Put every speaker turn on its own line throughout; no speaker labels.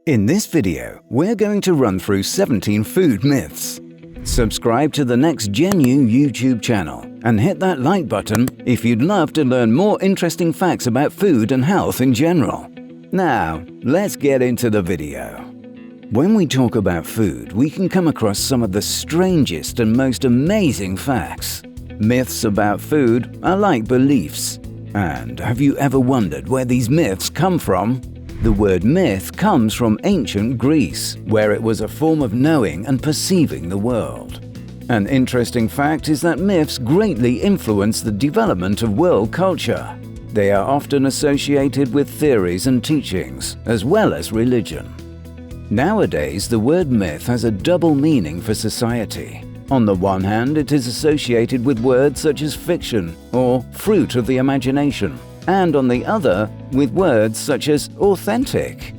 In this video, we're going to run through 17 food myths. Subscribe to the Next Gen U YouTube channel and hit that like button if you'd love to learn more interesting facts about food and health in general. Now, let's get into the video. When we talk about food, we can come across some of the strangest and most amazing facts. Myths about food are like beliefs. And have you ever wondered where these myths come from? The word myth comes from ancient Greece, where it was a form of knowing and perceiving the world. An interesting fact is that myths greatly influence the development of world culture. They are often associated with theories and teachings, as well as religion. Nowadays, the word myth has a double meaning for society. On the one hand, it is associated with words such as fiction or fruit of the imagination, and on the other, with words such as authentic.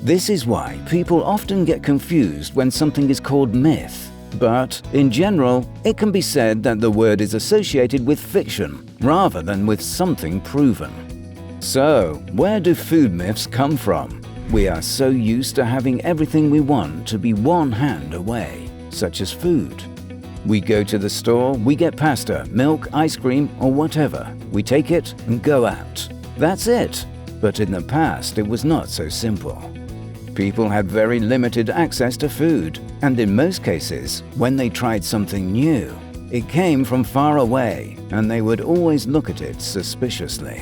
This is why people often get confused when something is called myth. But, in general, it can be said that the word is associated with fiction rather than with something proven. So, where do food myths come from? We are so used to having everything we want to be one hand away, such as food. We go to the store, we get pasta, milk, ice cream, or whatever. We take it and go out. That's it. But in the past, it was not so simple. People had very limited access to food, and in most cases, when they tried something new, it came from far away, and they would always look at it suspiciously.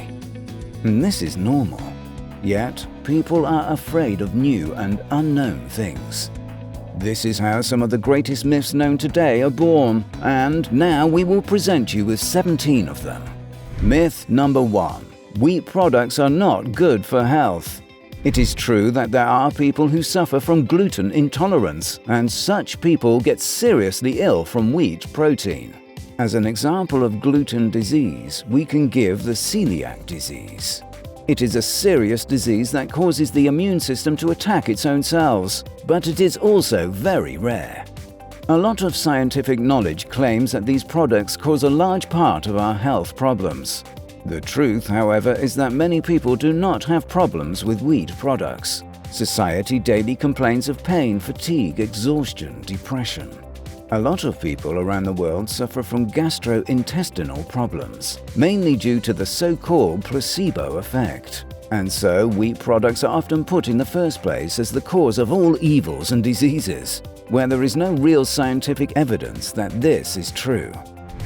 And this is normal. Yet, people are afraid of new and unknown things. This is how some of the greatest myths known today are born, and now we will present you with 17 of them. Myth number 1. Wheat products are not good for health. It is true that there are people who suffer from gluten intolerance, and such people get seriously ill from wheat protein. As an example of gluten disease, we can give the celiac disease. It is a serious disease that causes the immune system to attack its own cells, but it is also very rare. A lot of scientific knowledge claims that these products cause a large part of our health problems. The truth, however, is that many people do not have problems with wheat products. Society daily complains of pain, fatigue, exhaustion, depression. A lot of people around the world suffer from gastrointestinal problems, mainly due to the so-called placebo effect. And so, wheat products are often put in the first place as the cause of all evils and diseases, where there is no real scientific evidence that this is true.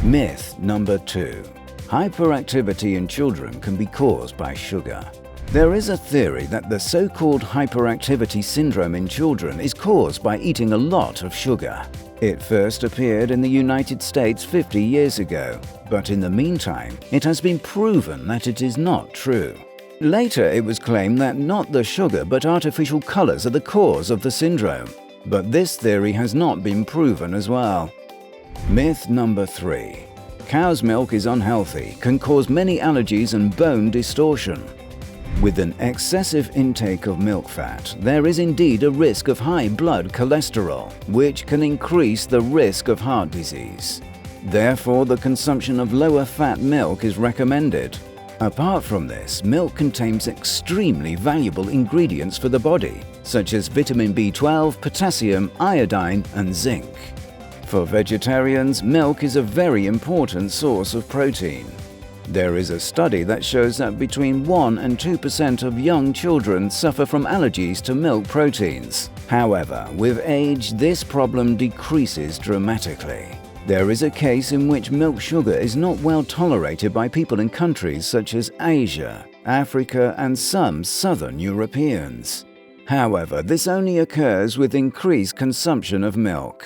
Myth number 2. Hyperactivity in children can be caused by sugar. There is a theory that the so-called hyperactivity syndrome in children is caused by eating a lot of sugar. It first appeared in the United States 50 years ago, but in the meantime, it has been proven that it is not true. Later, it was claimed that not the sugar but artificial colors are the cause of the syndrome, but this theory has not been proven as well. Myth number 3. Cow's milk is unhealthy, can cause many allergies and bone distortion. With an excessive intake of milk fat, there is indeed a risk of high blood cholesterol, which can increase the risk of heart disease. Therefore, the consumption of lower fat milk is recommended. Apart from this, milk contains extremely valuable ingredients for the body, such as vitamin B12, potassium, iodine, and zinc. For vegetarians, milk is a very important source of protein. There is a study that shows that between 1 and 2% of young children suffer from allergies to milk proteins. However, with age, this problem decreases dramatically. There is a case in which milk sugar is not well tolerated by people in countries such as Asia, Africa, and some southern Europeans. However, this only occurs with increased consumption of milk.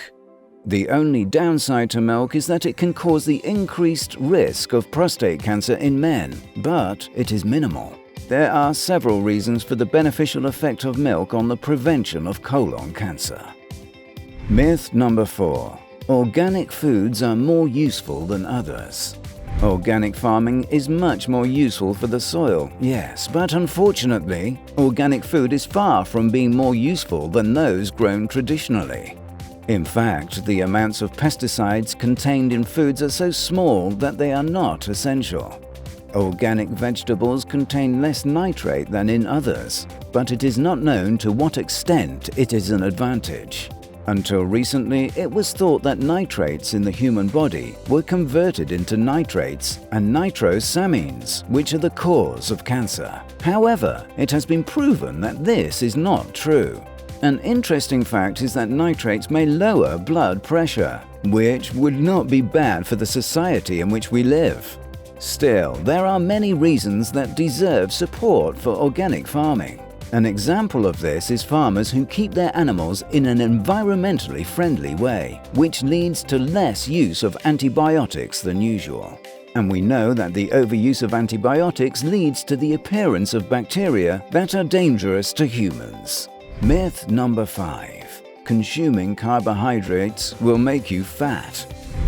The only downside to milk is that it can cause the increased risk of prostate cancer in men, but it is minimal. There are several reasons for the beneficial effect of milk on the prevention of colon cancer. Myth number 4. Organic foods are more useful than others. Organic farming is much more useful for the soil, yes, but unfortunately, organic food is far from being more useful than those grown traditionally. In fact, the amounts of pesticides contained in foods are so small that they are not essential. Organic vegetables contain less nitrate than in others, but it is not known to what extent it is an advantage. Until recently, it was thought that nitrates in the human body were converted into nitrates and nitrosamines, which are the cause of cancer. However, it has been proven that this is not true. An interesting fact is that nitrates may lower blood pressure, which would not be bad for the society in which we live. Still, there are many reasons that deserve support for organic farming. An example of this is farmers who keep their animals in an environmentally friendly way, which leads to less use of antibiotics than usual. And we know that the overuse of antibiotics leads to the appearance of bacteria that are dangerous to humans. Myth number 5. Consuming carbohydrates will make you fat.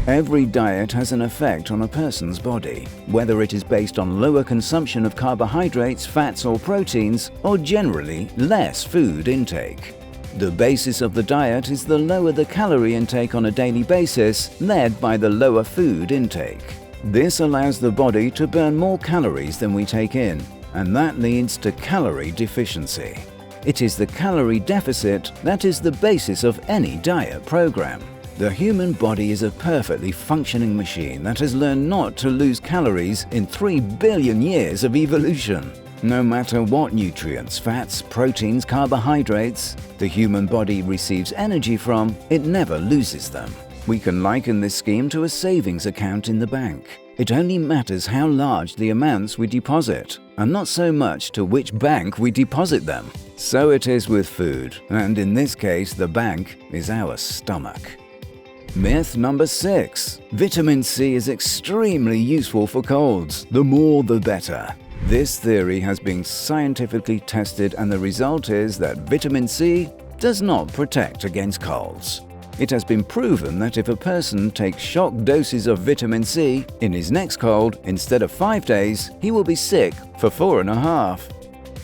Every diet has an effect on a person's body, whether it is based on lower consumption of carbohydrates, fats or proteins, or generally less food intake. The basis of the diet is the lower the calorie intake on a daily basis, led by the lower food intake. This allows the body to burn more calories than we take in, and that leads to calorie deficiency. It is the calorie deficit that is the basis of any diet program. The human body is a perfectly functioning machine that has learned not to lose calories in 3 billion years of evolution. No matter what nutrients, fats, proteins, carbohydrates, the human body receives energy from, it never loses them. We can liken this scheme to a savings account in the bank. It only matters how large the amounts we deposit, and not so much to which bank we deposit them. So it is with food, and in this case the bank is our stomach. Myth number 6. Vitamin C is extremely useful for colds. The more the better. This theory has been scientifically tested and the result is that vitamin C does not protect against colds. It has been proven that if a person takes shock doses of vitamin C in his next cold, instead of 5 days, he will be sick for 4.5.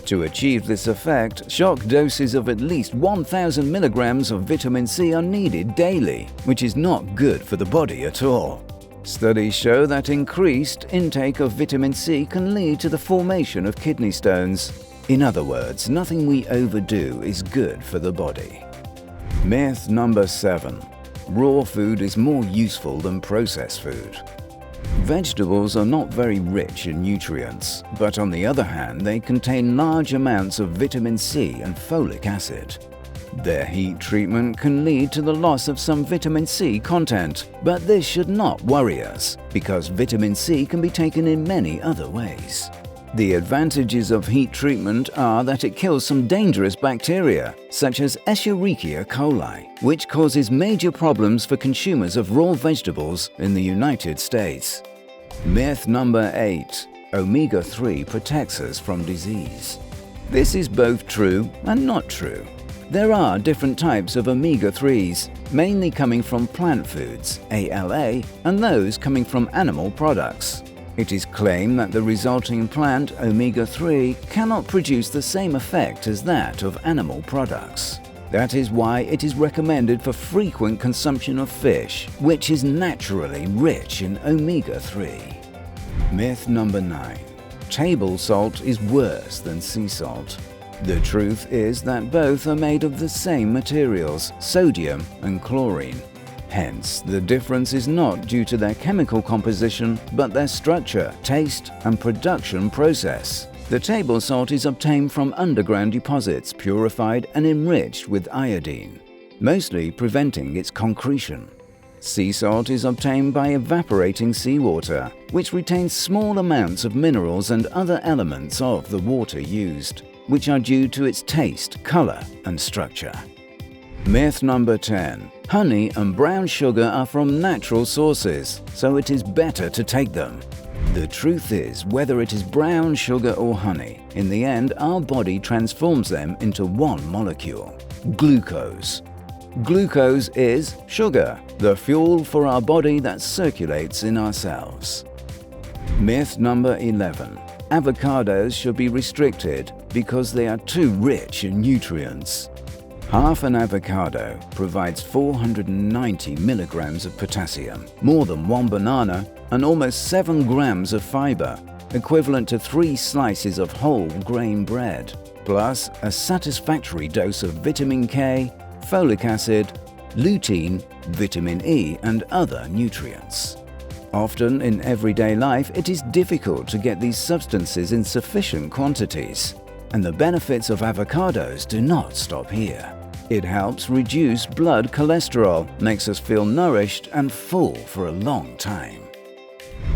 To achieve this effect, shock doses of at least 1,000 milligrams of vitamin C are needed daily, which is not good for the body at all. Studies show that increased intake of vitamin C can lead to the formation of kidney stones. In other words, nothing we overdo is good for the body. Myth number 7. Raw food is more useful than processed food. Vegetables are not very rich in nutrients, but on the other hand, they contain large amounts of vitamin C and folic acid. Their heat treatment can lead to the loss of some vitamin C content, but this should not worry us, because vitamin C can be taken in many other ways. The advantages of heat treatment are that it kills some dangerous bacteria, such as Escherichia coli, which causes major problems for consumers of raw vegetables in the United States. Myth number 8. Omega-3 protects us from disease. This is both true and not true. There are different types of omega-3s, mainly coming from plant foods, ALA, and those coming from animal products. It is claimed that the resulting plant omega-3 cannot produce the same effect as that of animal products. That is why it is recommended for frequent consumption of fish, which is naturally rich in omega-3. Myth number 9. Table salt is worse than sea salt. The truth is that both are made of the same materials, sodium and chlorine. Hence, the difference is not due to their chemical composition, but their structure, taste, and production process. The table salt is obtained from underground deposits, purified and enriched with iodine, mostly preventing its concretion. Sea salt is obtained by evaporating seawater, which retains small amounts of minerals and other elements of the water used, which are due to its taste, color, and structure. Myth number 10. Honey and brown sugar are from natural sources, so it is better to take them. The truth is, whether it is brown sugar or honey, in the end our body transforms them into one molecule, glucose. Glucose is sugar, the fuel for our body that circulates in our cells. Myth number 11. Avocados should be restricted because they are too rich in nutrients. Half an avocado provides 490 milligrams of potassium, more than one banana, and almost 7 grams of fiber. equivalent to 3 slices of whole grain bread, plus a satisfactory dose of vitamin K, folic acid, lutein, vitamin E and other nutrients. Often in everyday life, it is difficult to get these substances in sufficient quantities, and the benefits of avocados do not stop here. It helps reduce blood cholesterol, makes us feel nourished and full for a long time.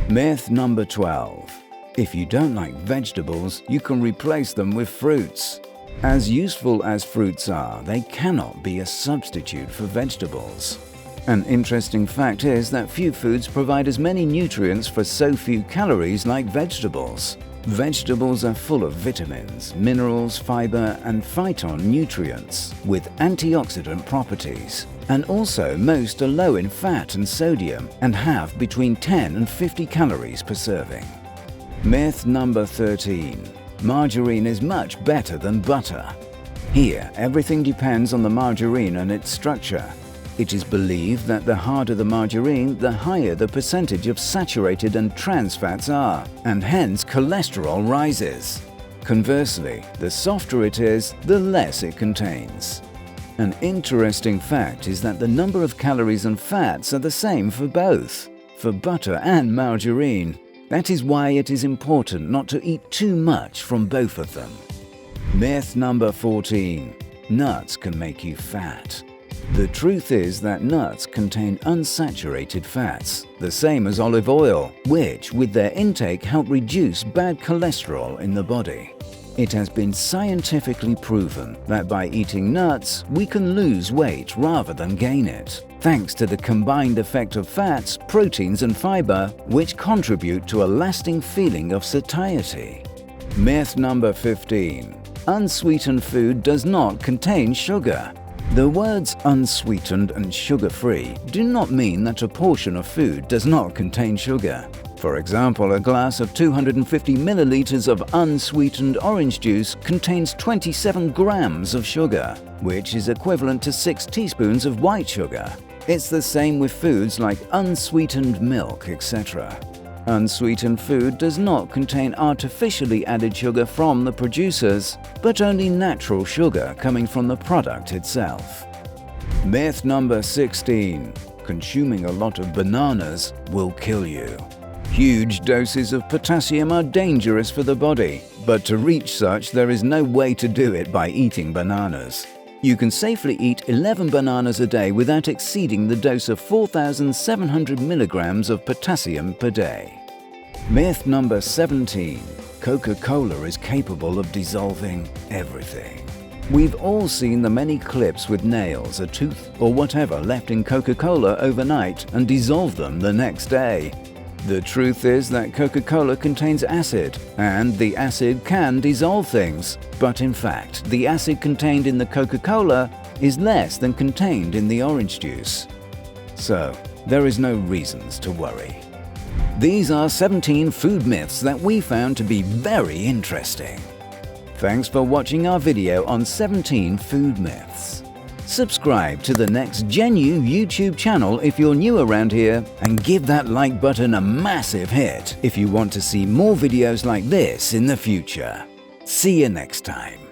Myth number 12. If you don't like vegetables, you can replace them with fruits. As useful as fruits are, they cannot be a substitute for vegetables. An interesting fact is that few foods provide as many nutrients for so few calories like vegetables. Vegetables are full of vitamins, minerals, fiber, and phytonutrients with antioxidant properties. And also most are low in fat and sodium and have between 10 and 50 calories per serving. Myth number 13. Margarine is much better than butter. Here, everything depends on the margarine and its structure. It is believed that the harder the margarine, the higher the percentage of saturated and trans fats are, and hence cholesterol rises. Conversely, the softer it is, the less it contains. An interesting fact is that the number of calories and fats are the same for both, for butter and margarine. That is why it is important not to eat too much from both of them. Myth number 14. Nuts can make you fat. The truth is that nuts contain unsaturated fats, the same as olive oil, which with their intake help reduce bad cholesterol in the body. It has been scientifically proven that by eating nuts, we can lose weight rather than gain it, thanks to the combined effect of fats, proteins and fiber, which contribute to a lasting feeling of satiety. Myth number 15. Unsweetened food does not contain sugar. The words unsweetened and sugar-free do not mean that a portion of food does not contain sugar. For example, a glass of 250 milliliters of unsweetened orange juice contains 27 grams of sugar, which is equivalent to 6 teaspoons of white sugar. It's the same with foods like unsweetened milk, etc. Unsweetened food does not contain artificially added sugar from the producers, but only natural sugar coming from the product itself. Myth number 16. Consuming a lot of bananas will kill you. Huge doses of potassium are dangerous for the body, but to reach such there is no way to do it by eating bananas. You can safely eat 11 bananas a day without exceeding the dose of 4,700 milligrams of potassium per day. Myth number 17. Coca-Cola is capable of dissolving everything. We've all seen the many clips with nails, a tooth or whatever left in Coca-Cola overnight and dissolve them the next day. The truth is that Coca-Cola contains acid, and the acid can dissolve things. But in fact, the acid contained in the Coca-Cola is less than contained in the orange juice. So, there is no reasons to worry. These are 17 food myths that we found to be very interesting. Thanks for watching our video on 17 food myths. Subscribe to the Next Gen U YouTube channel if you're new around here, and give that like button a massive hit if you want to see more videos like this in the future. See you next time.